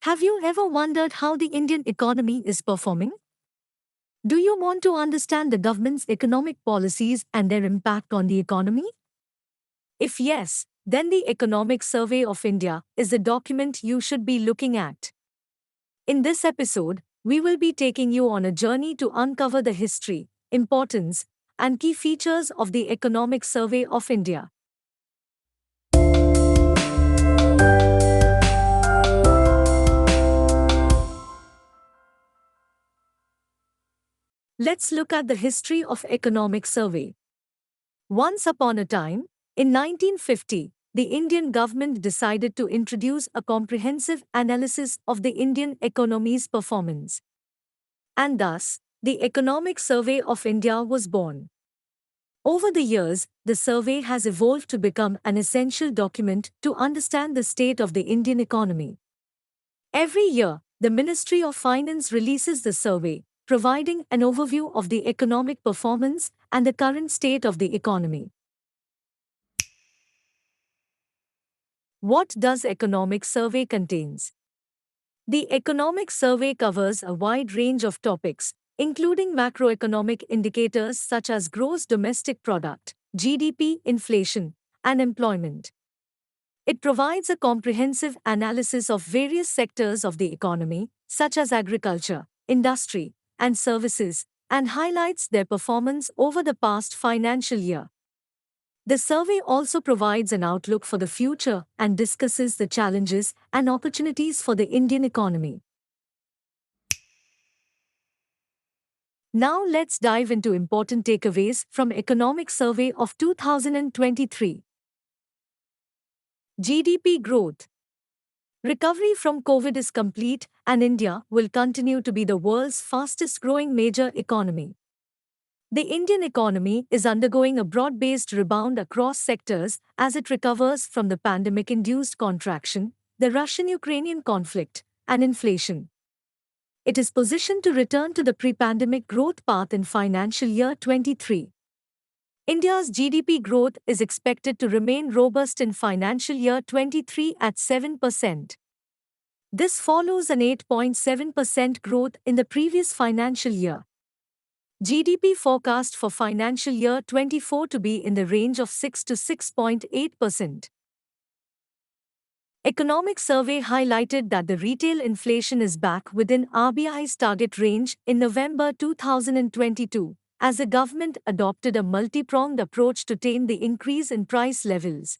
Have you ever wondered how the Indian economy is performing? Do you want to understand the government's economic policies and their impact on the economy? If yes, then the Economic Survey of India is the document you should be looking at. In this episode, we will be taking you on a journey to uncover the history, importance, and key features of the Economic Survey of India. Let's look at the history of Economic Survey. Once upon a time, in 1950, the Indian government decided to introduce a comprehensive analysis of the Indian economy's performance. And thus, the Economic Survey of India was born. Over the years, the survey has evolved to become an essential document to understand the state of the Indian economy. Every year, the Ministry of Finance releases the survey, providing an overview of the economic performance and the current state of the economy. What does Economic Survey contains? The Economic Survey covers a wide range of topics, including macroeconomic indicators such as gross domestic product, GDP, inflation, and employment. It provides a comprehensive analysis of various sectors of the economy, such as agriculture, industry, and services, and highlights their performance over the past financial year. The survey also provides an outlook for the future and discusses the challenges and opportunities for the Indian economy. Now let's dive into important takeaways from Economic Survey of 2023. GDP growth. Recovery from COVID is complete, and India will continue to be the world's fastest-growing major economy. The Indian economy is undergoing a broad-based rebound across sectors as it recovers from the pandemic-induced contraction, the Russian-Ukrainian conflict, and inflation. It is positioned to return to the pre-pandemic growth path in financial year 23. India's GDP growth is expected to remain robust in financial year 23 at 7%. This follows an 8.7% growth in the previous financial year. GDP forecast for financial year 24 to be in the range of 6 to 6.8%. Economic Survey highlighted that the retail inflation is back within RBI's target range in November 2022, as the government adopted a multi-pronged approach to tame the increase in price levels.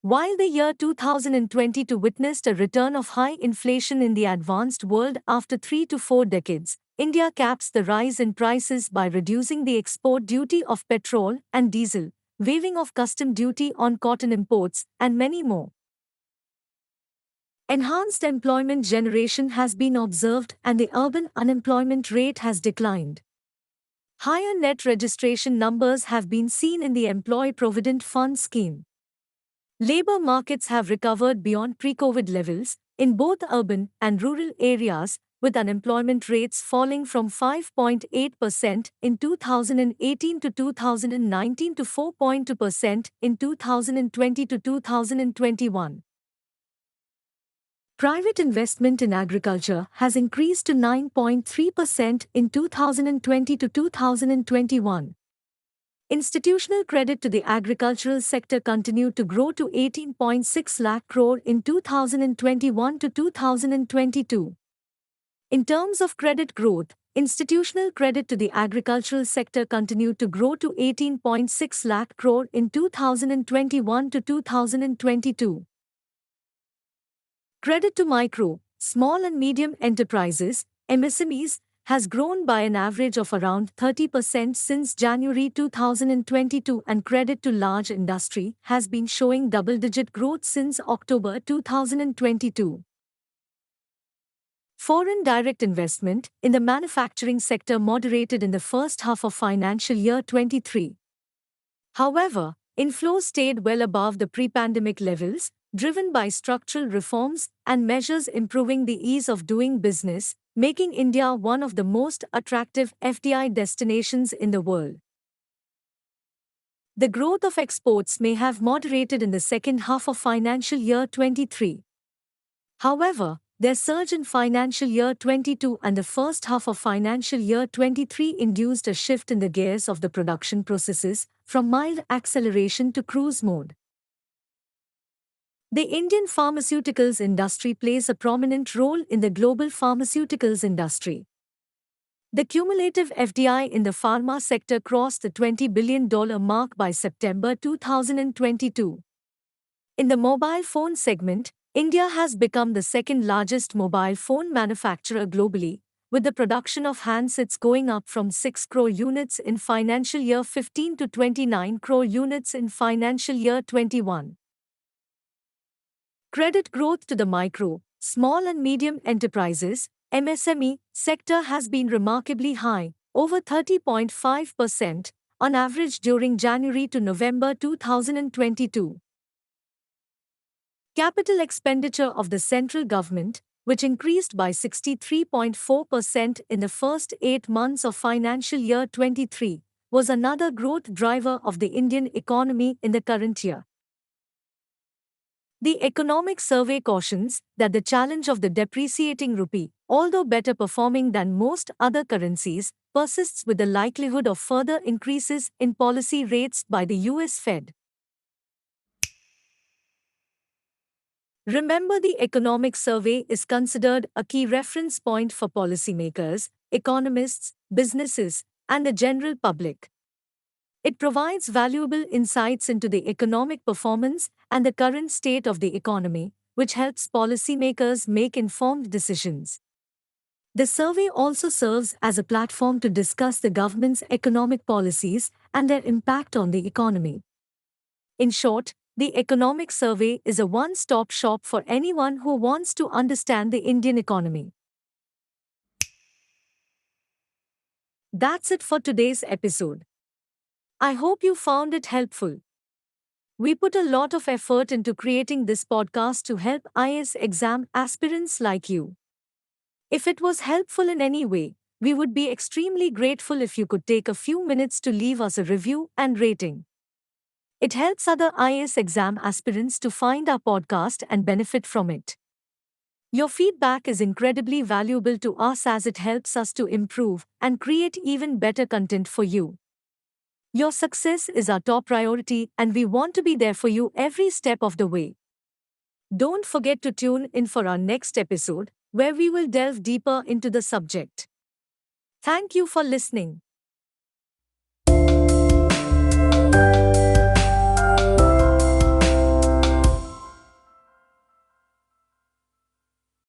While the year 2022 witnessed a return of high inflation in the advanced world after 3 to 4 decades, India caps the rise in prices by reducing the export duty of petrol and diesel, waiving of custom duty on cotton imports, and many more. Enhanced employment generation has been observed and the urban unemployment rate has declined. Higher net registration numbers have been seen in the Employee Provident Fund scheme. Labor markets have recovered beyond pre-COVID levels in both urban and rural areas, with unemployment rates falling from 5.8% in 2018 to 2019 to 4.2% in 2020 to 2021. Private investment in agriculture has increased to 9.3% in 2020 to 2021. Institutional credit to the agricultural sector continued to grow to 18.6 lakh crore in 2021 to 2022. In terms of credit growth, institutional credit to the agricultural sector continued to grow to 18.6 lakh crore in 2021 to 2022. Credit to micro, small and medium enterprises, MSMEs, has grown by an average of around 30% since January 2022, and credit to large industry has been showing double-digit growth since October 2022. Foreign direct investment in the manufacturing sector moderated in the first half of financial year 23. However, inflows stayed well above the pre-pandemic levels, driven by structural reforms and measures improving the ease of doing business, making India one of the most attractive FDI destinations in the world. The growth of exports may have moderated in the second half of financial year 23. However, Their surge in financial year 22 and the first half of financial year 23 induced a shift in the gears of the production processes, from mild acceleration to cruise mode. The Indian pharmaceuticals industry plays a prominent role in the global pharmaceuticals industry. The cumulative FDI in the pharma sector crossed the $20 billion mark by September 2022. In the mobile phone segment, India has become the second largest mobile phone manufacturer globally, with the production of handsets going up from 6 crore units in financial year 15 to 29 crore units in financial year 21. Credit growth to the micro, small and medium enterprises (MSME) sector has been remarkably high, over 30.5% on average during January to November 2022. Capital expenditure of the central government, which increased by 63.4% in the first 8 months of financial year 23, was another growth driver of the Indian economy in the current year. The economic survey cautions that the challenge of the depreciating rupee, although better performing than most other currencies, persists with the likelihood of further increases in policy rates by the US Fed. Remember, the economic survey is considered a key reference point for policymakers, economists, businesses, and the general public. It provides valuable insights into the economic performance and the current state of the economy, which helps policymakers make informed decisions. The survey also serves as a platform to discuss the government's economic policies and their impact on the economy. In short, the economic survey is a one-stop shop for anyone who wants to understand the Indian economy. That's it for today's episode. I hope you found it helpful. We put a lot of effort into creating this podcast to help IAS exam aspirants like you. If it was helpful in any way, we would be extremely grateful if you could take a few minutes to leave us a review and rating. It helps other IAS exam aspirants to find our podcast and benefit from it. Your feedback is incredibly valuable to us as it helps us to improve and create even better content for you. Your success is our top priority, and we want to be there for you every step of the way. Don't forget to tune in for our next episode, where we will delve deeper into the subject. Thank you for listening.